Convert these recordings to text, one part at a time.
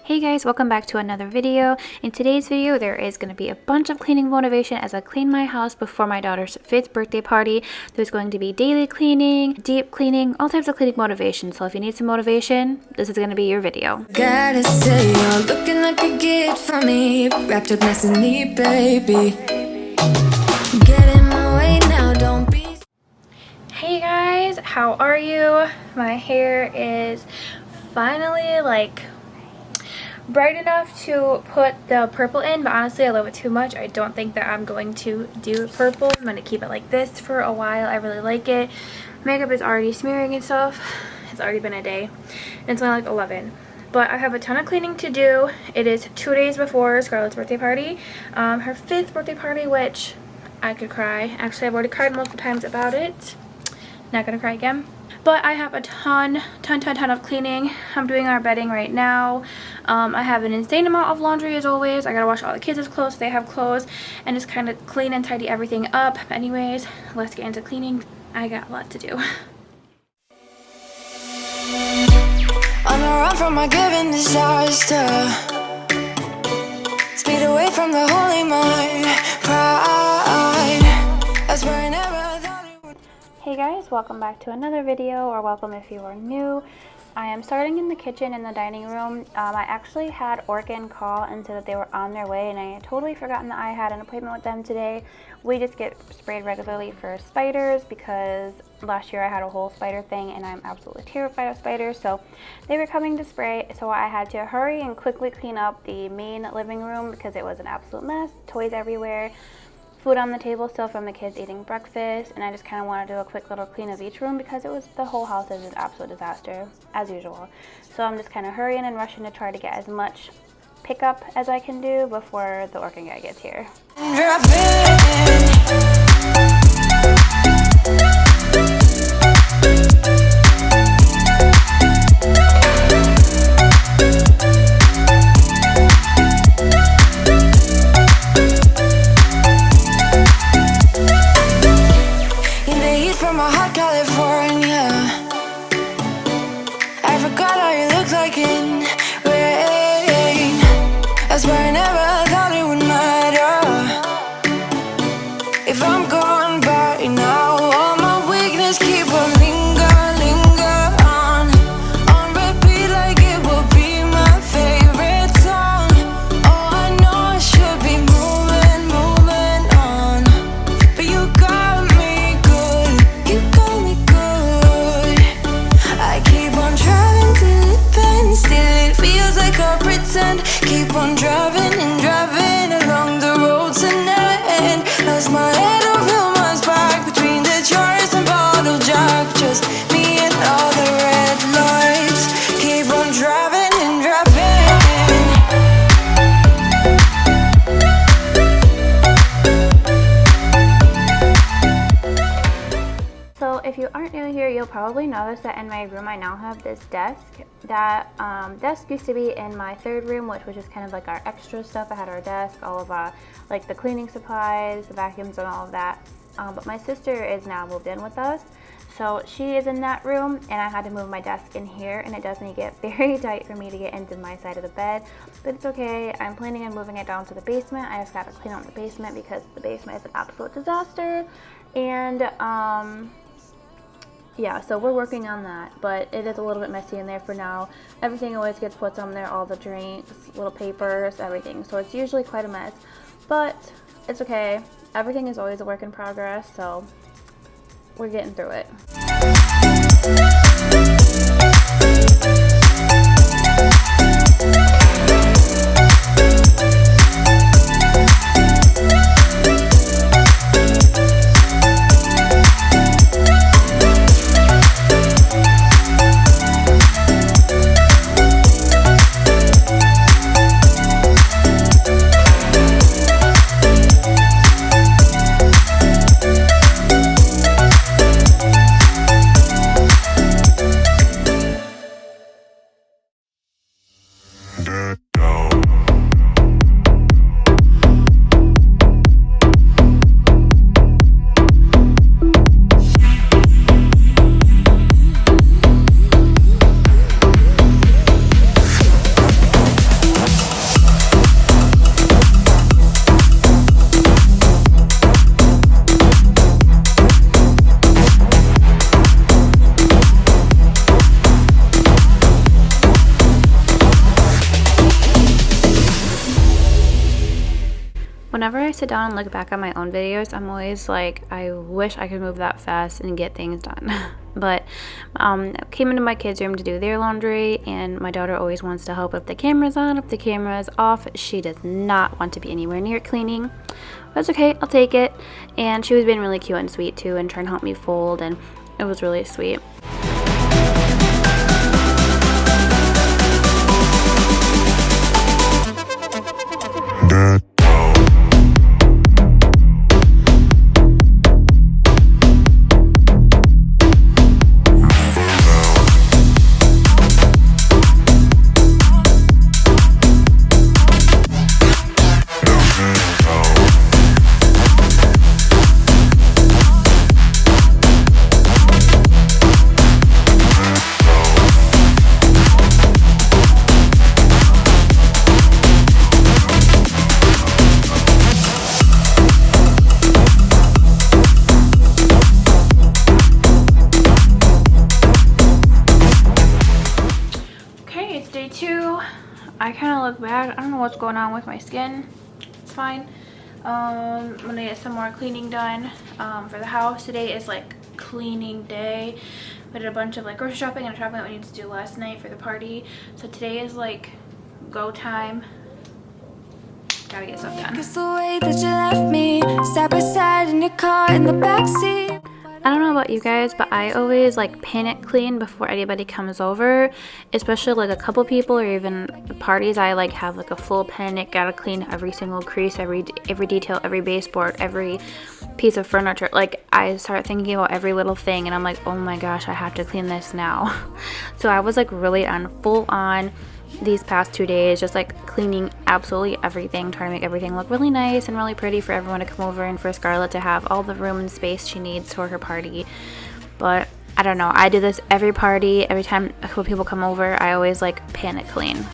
Hey guys, welcome back to another video. In today's video, there is going to be a bunch of cleaning motivation as I clean my house before my daughter's 5th birthday party. There's going to be daily cleaning, deep cleaning, all types of cleaning motivation. So if you need some motivation, this is going to be your video. Gotta say, you're looking like a gift for me, wrapped up nice and neat, baby. Get in my way now, don't be. Hey guys, how are you? My hair is finally bright enough to put the purple in, but honestly I love it too much. I don't think that I'm going to do purple. I'm going to keep it like this for a while. I really like it. Makeup is already smearing and stuff. It's already been a day and it's only like 11, but I have a ton of cleaning to do. It is 2 days before Scarlett's birthday party, her 5th birthday party, which I could cry. Actually, I've already cried multiple times about it. Not gonna cry again. But I have a ton of cleaning. I'm doing our bedding right now. I have an insane amount of laundry as always. I gotta wash all the kids' clothes so they have clothes and just kind of clean and tidy everything up. Anyways, let's get into cleaning. I got a lot to do. On the run from my given disaster, speed away from the holy mind, pride. That's where I never thought it would. Hey guys, welcome back to another video, or welcome if you are new. I am starting in the kitchen in the dining room. I actually had Orkin call and said that they were on their way, and I had totally forgotten that I had an appointment with them today. We just get sprayed regularly for spiders because last year I had a whole spider thing and I'm absolutely terrified of spiders, so they were coming to spray. So I had to hurry and quickly clean up the main living room because it was an absolute mess, toys everywhere, food on the table still from the kids eating breakfast, and I just kind of want to do a quick little clean of each room because the whole house is an absolute disaster as usual. So I'm just kind of hurrying and rushing to try to get as much pickup as I can do before the Orkin guy gets here. Keep on driving and driving along the road to end. Lost my head over my back between the jars and bottle jack. Just me and all the red lights. Keep on driving and driving. So if you aren't new here, you'll probably notice that in my room I now have this desk. That desk used to be in my 3rd room, which was just kind of like our extra stuff. I had our desk, all of like the cleaning supplies, the vacuums and all of that. But my sister is now moved in with us, so she is in that room, and I had to move my desk in here, and it does make it very tight for me to get into my side of the bed, but it's okay. I'm planning on moving it down to the basement. I just got to clean out the basement because the basement is an absolute disaster, and yeah, so we're working on that, but it is a little bit messy in there for now. Everything always gets put on there, all the drinks, little papers, everything. So it's usually quite a mess, but it's okay. Everything is always a work in progress, so we're getting through it. Whenever I sit down and look back at my own videos, I'm always like, I wish I could move that fast and get things done. But I came into my kids' room to do their laundry, and my daughter always wants to help if the camera's on. If the camera is off, she does not want to be anywhere near cleaning. That's okay, I'll take it. And she was being really cute and sweet too, and trying to help me fold, and it was really sweet. I kind of look bad. I don't know what's going on with my skin. It's fine. I'm gonna get some more cleaning done for the house. Today is like cleaning day. We did a bunch of like grocery shopping and shopping that we needed to do last night for the party. So today is like go time. Gotta get stuff done. It's the way that you left me, side by side in your car in the backseat. I don't know about you guys, but I always like panic clean before anybody comes over, especially like a couple people or even parties. I like have like a full panic, gotta clean every single crease, every detail, every baseboard, every piece of furniture. Like I start thinking about every little thing and I'm like, oh my gosh, I have to clean this now. So I was like really on full on these past 2 days, just like cleaning absolutely everything, trying to make everything look really nice and really pretty for everyone to come over and for Scarlett to have all the room and space she needs for her party. But I don't know, I do this every party. Every time a couple people come over, I always like panic clean.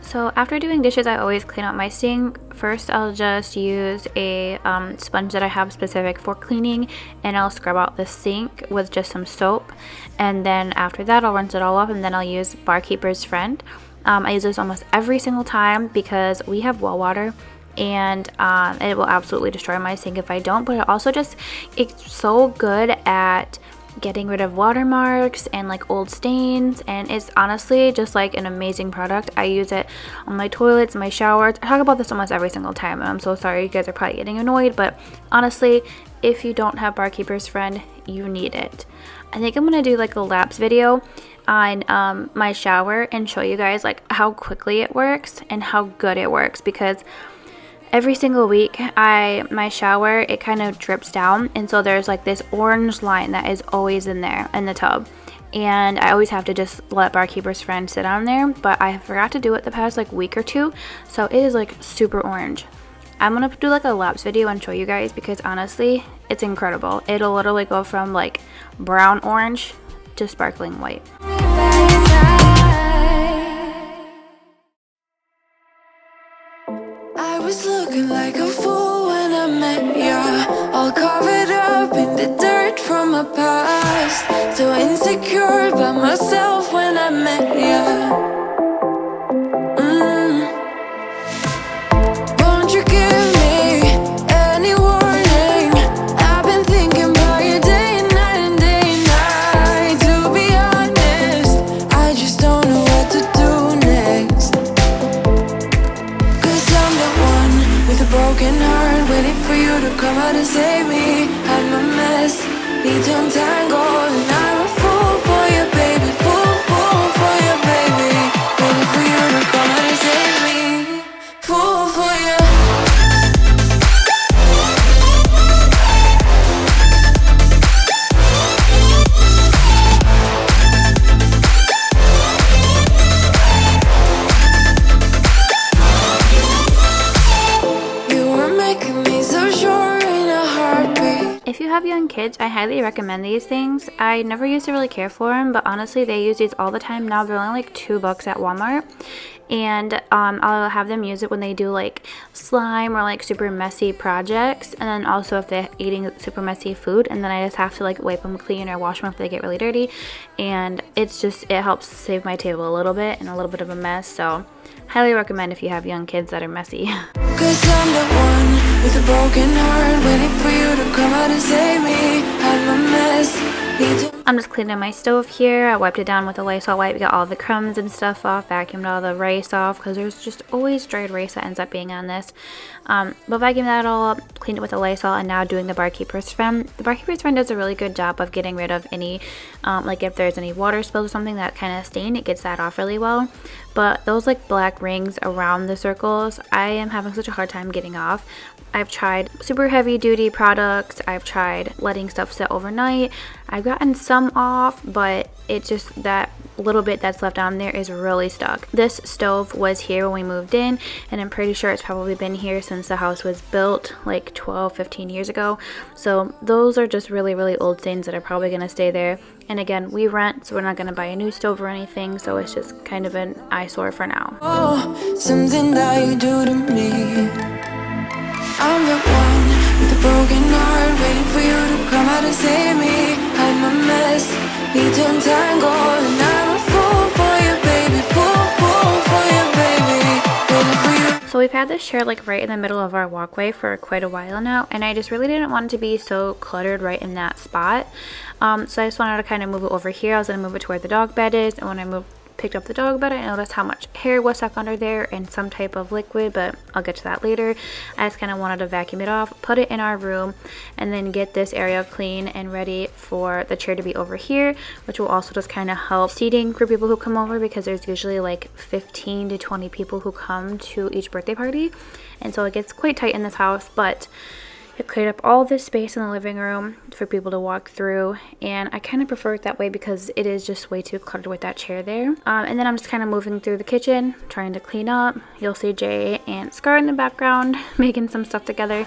So after doing dishes, I always clean out my sink. First, I'll just use a sponge that I have specific for cleaning, and I'll scrub out the sink with just some soap. And then after that, I'll rinse it all off, and then I'll use Barkeeper's Friend. I use this almost every single time because we have well water, and it will absolutely destroy my sink if I don't. But it also just, it's so good at getting rid of watermarks and like old stains, and it's honestly just like an amazing product. I use it on my toilets, my showers. I talk about this almost every single time, and I'm so sorry you guys are probably getting annoyed, but honestly, if you don't have Barkeeper's Friend, you need it. I think I'm gonna do like a lapse video on my shower and show you guys like how quickly it works and how good it works, because every single week my shower, it kind of drips down, and so there's like this orange line that is always in there in the tub, and I always have to just let Barkeeper's Friend sit on there, but I forgot to do it the past like week or two, so it is like super orange. I'm gonna do like a lapse video and show you guys, because honestly it's incredible. It'll literally go from like brown orange to sparkling white. I was looking like a fool when I met ya, all covered up in the dirt from my past. So insecure about myself when I met ya. Won't you give me any warning? I've been thinking about you day and night and day and night. To be honest, I just don't know what to do next. With a broken heart, waiting for you to come out and save me. I'm a mess, need to untangle, and I'm a fool for you, baby. Fool for you, baby. If you have young kids, I highly recommend these things. I never used to really care for them, but honestly, they use these all the time now. They're only like $2 at Walmart. And I'll have them use it when they do like slime or like super messy projects, and then also if they're eating super messy food, and then I just have to like wipe them clean or wash them if they get really dirty. And it helps save my table a little bit and a little bit of a mess. So highly recommend if you have young kids that are messy. Cause I'm the one with a broken heart, waiting for you to come out and save me. I'm a mess. I'm just cleaning my stove here. I wiped it down with a Lysol wipe, got all the crumbs and stuff off, vacuumed all the rice off because there's just always dried rice that ends up being on this. But vacuumed that all up, cleaned it with a Lysol, and now doing the barkeeper's friend. The barkeeper's friend does a really good job of getting rid of any, like if there's any water spills or something that kind of stain, it gets that off really well. But those like black rings around the circles, I am having such a hard time getting off. I've tried super heavy duty products. I've tried letting stuff sit overnight. I've gotten some off, but it's just that little bit that's left on there is really stuck. This stove was here when we moved in, and I'm pretty sure it's probably been here since the house was built like 12-15 years ago. So those are just really old stains that are probably going to stay there. And again, we rent, so we're not going to buy a new stove or anything, so it's just kind of an eyesore for now. Oh, something that you do to me. I'm the one with a broken heart, waiting for you to come out and save me. I'm a mess, need to untangle, and I'm a fool for you, baby, fool for you, baby, waiting for you. So we've had this chair like right in the middle of our walkway for quite a while now, and I just really didn't want it to be so cluttered right in that spot. So I just wanted to kind of move it over here. I was going to move it to where the dog bed is, and when I picked up the dog bed, I noticed how much hair was stuck under there and some type of liquid, but I'll get to that later. I just kind of wanted to vacuum it off, put it in our room, and then get this area clean and ready for the chair to be over here, which will also just kind of help seating for people who come over, because there's usually like 15 to 20 people who come to each birthday party, and so it gets quite tight in this house. But it cleared up all this space in the living room for people to walk through, and I kind of prefer it that way because it is just way too cluttered with that chair there. And then I'm just kind of moving through the kitchen, trying to clean up. You'll see Jay and Scar in the background making some stuff together.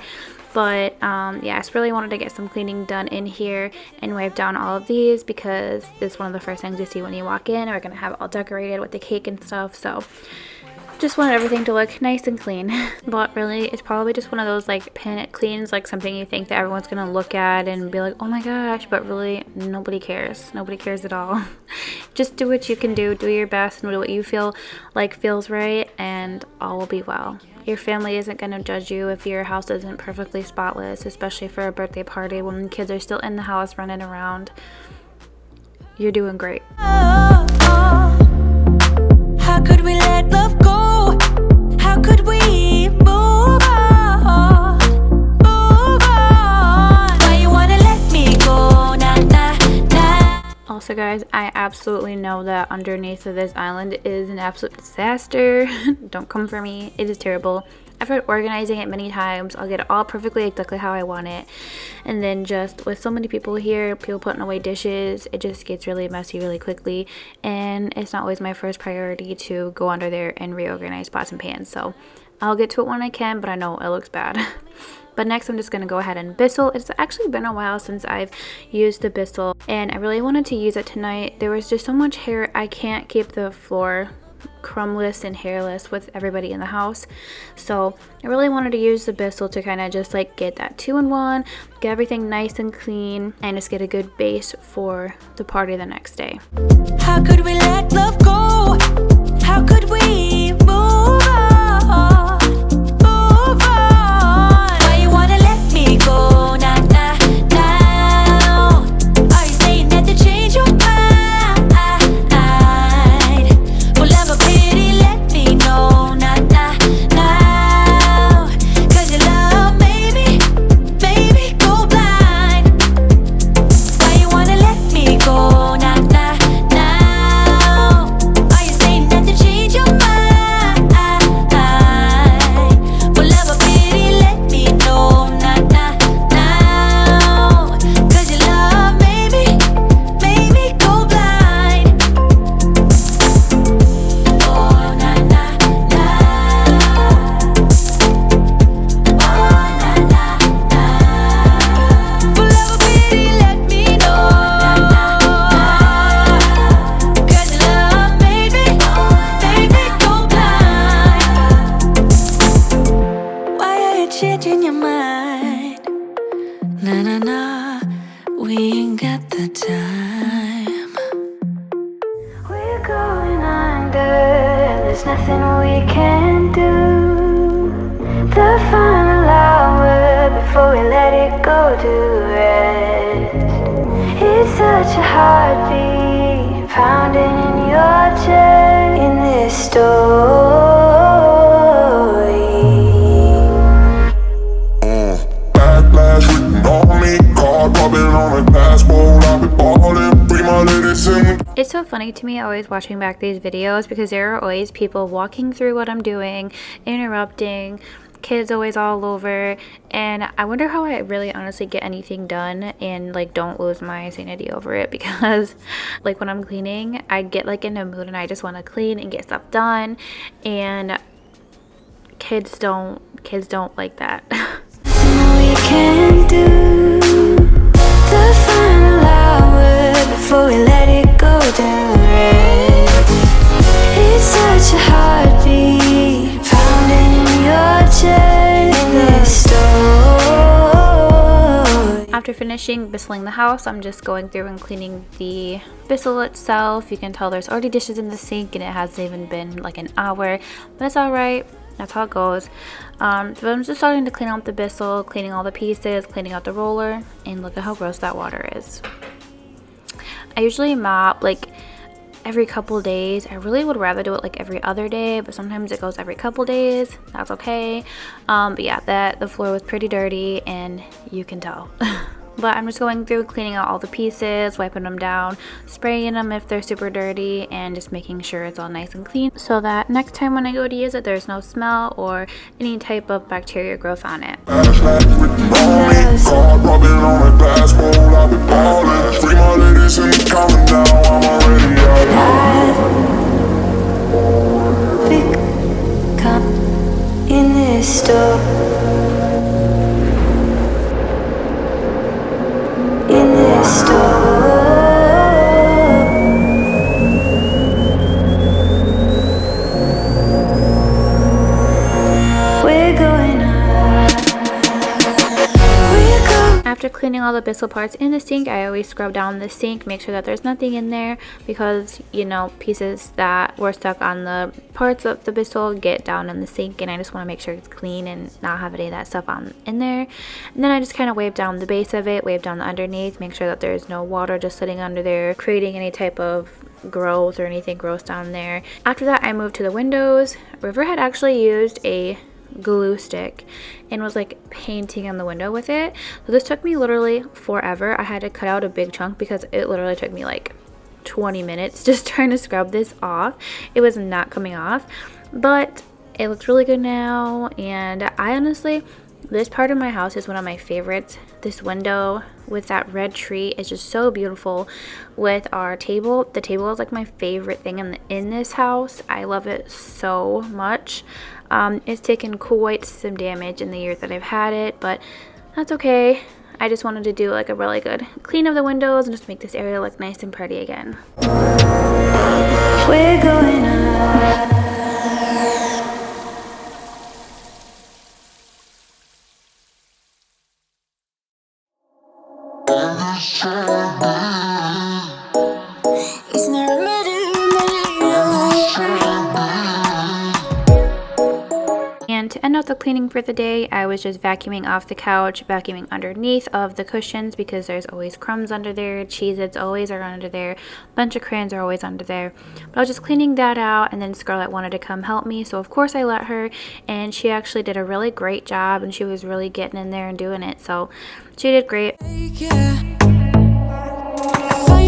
But yeah, I just really wanted to get some cleaning done in here and wipe down all of these, because it's one of the first things you see when you walk in. We're going to have it all decorated with the cake and stuff, so just want everything to look nice and clean. But really, it's probably just one of those like panic cleans, like something you think that everyone's gonna look at and be like, oh my gosh, but really nobody cares. Nobody cares at all. Just do what you can do your best, and do what you feel like feels right, and all will be well. Your family isn't going to judge you if your house isn't perfectly spotless, especially for a birthday party when kids are still in the house running around. You're doing great. How could we let love go? How could we move on? Move on. Why you wanna let me go? Nah, nah, nah. Also guys, I absolutely know that underneath of this island is an absolute disaster. Don't come for me. It is terrible. I've tried organizing it many times. I'll get it all perfectly exactly how I want it, and then just with so many people here, people putting away dishes, it just gets really messy really quickly, and it's not always my first priority to go under there and reorganize pots and pans. So I'll get to it when I can, but I know it looks bad. But next I'm just going to go ahead and Bissell. It's actually been a while since I've used the Bissell, and I really wanted to use it tonight. There was just so much hair. I can't keep the floor crumbless and hairless with everybody in the house, so I really wanted to use the Bissell to kind of just like get that 2-in-1, get everything nice and clean, and just get a good base for the party the next day. How could we let love go? How could we move on? Move on. Why you wanna let me go? Nah, nah, now. Are you saying that to change your mind? Well, have a pity, let me know. Nah, nah, now. 'Cause your love made me go blind. Why you wanna let me go? Nah, nah, now. Are you saying that to change your mind? We ain't got the time. We're going under, and there's nothing we can do. The final hour before we let it go to rest. It's such a heartbeat pounding in your chest in this story. Backlash written on me, card rubbing on a dashboard. I've been ballin', free my ladies in. It's so funny to me always watching back these videos because there are always people walking through what I'm doing, interrupting, kids always all over, and I wonder how I really honestly get anything done and like don't lose my sanity over it, because like when I'm cleaning I get like in a mood and I just want to clean and get stuff done, and kids don't like that. We can do the final hour before we let it go to rest. It's such a heartbeat pounding in your chest in this story. After finishing whistling the house, I'm just going through and cleaning the whistle itself. You can tell there's already dishes in the sink and it hasn't even been like an hour, but it's alright. That's how it goes. So I'm just starting to clean out the Bissell, cleaning all the pieces, cleaning out the roller, and look at how gross that water is. I usually mop like every couple days. I really would rather do it like every other day, but sometimes it goes every couple days. That's okay. But yeah, the floor was pretty dirty and you can tell. But I'm just going through cleaning out all the pieces, wiping them down, spraying them if they're super dirty, and just making sure it's all nice and clean so that next time when I go to use it, there's no smell or any type of bacteria growth on it. Backlash written on me, card rubbing on a dashboard. I've been ballin', free my ladies in the coming down. I'm already out. Big cup in this store. In this store. We're going up. We're going. After cleaning all the Bissell parts in the sink, I always scrub down the sink, make sure that there's nothing in there, because you know, pieces that were stuck on the parts of the Bissell get down in the sink, and I just want to make sure it's clean and not have any of that stuff in there. And then I just kind of wave down the base of it, wave down the underneath, make sure that there's no water just sitting under there creating any type of growth or anything gross down there. After that, I moved to the windows. River had actually used a glue stick and was like painting on the window with it, so this took me literally forever. I had to cut out a big chunk because it literally took me like 20 minutes just trying to scrub this off. It was not coming off, but it looks really good now. And I honestly, this part of my house is one of my favorites. This window with that red tree is just so beautiful. With our table, the table is like my favorite thing in this house. I love it so much. It's taken quite some damage in the year that I've had it, but that's okay. I just wanted to do like a really good clean of the windows and just make this area look nice and pretty again. We're going up. It's not a And to end out the cleaning for the day, I was just vacuuming off the couch, vacuuming underneath of the cushions because there's always crumbs under there, Cheez-Its always are under there, a bunch of crayons are always under there. But I was just cleaning that out, and then Scarlett wanted to come help me, so of course I let her, and she actually did a really great job, and she was really getting in there and doing it, so she did great. Fire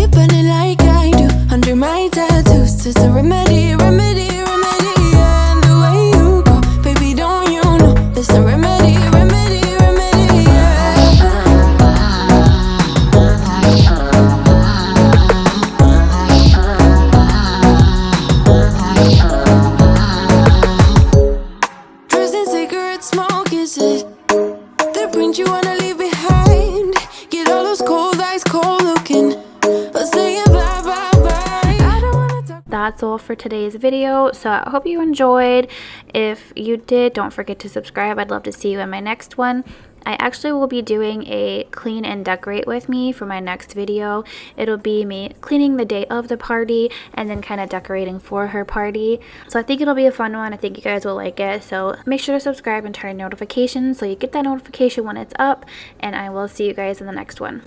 burning like I do under my tattoos. There's a remedy, remedy, remedy. And the way you go, baby, don't you know? There's a remedy, remedy, remedy. Dressed in cigarette smoke, is it? The print you wanna leave behind. Get all those cold eyes cold looking. But say bye bye bye. I don't wanna talk. That's all for today's video, so I hope you enjoyed. If you did, don't forget to subscribe. I'd love to see you in my next one. I actually will be doing a clean and decorate with me for my next video. It'll be me cleaning the day of the party and then kind of decorating for her party. So I think it'll be a fun one. I think you guys will like it. So make sure to subscribe and turn on notifications so you get that notification when it's up. And I will see you guys in the next one.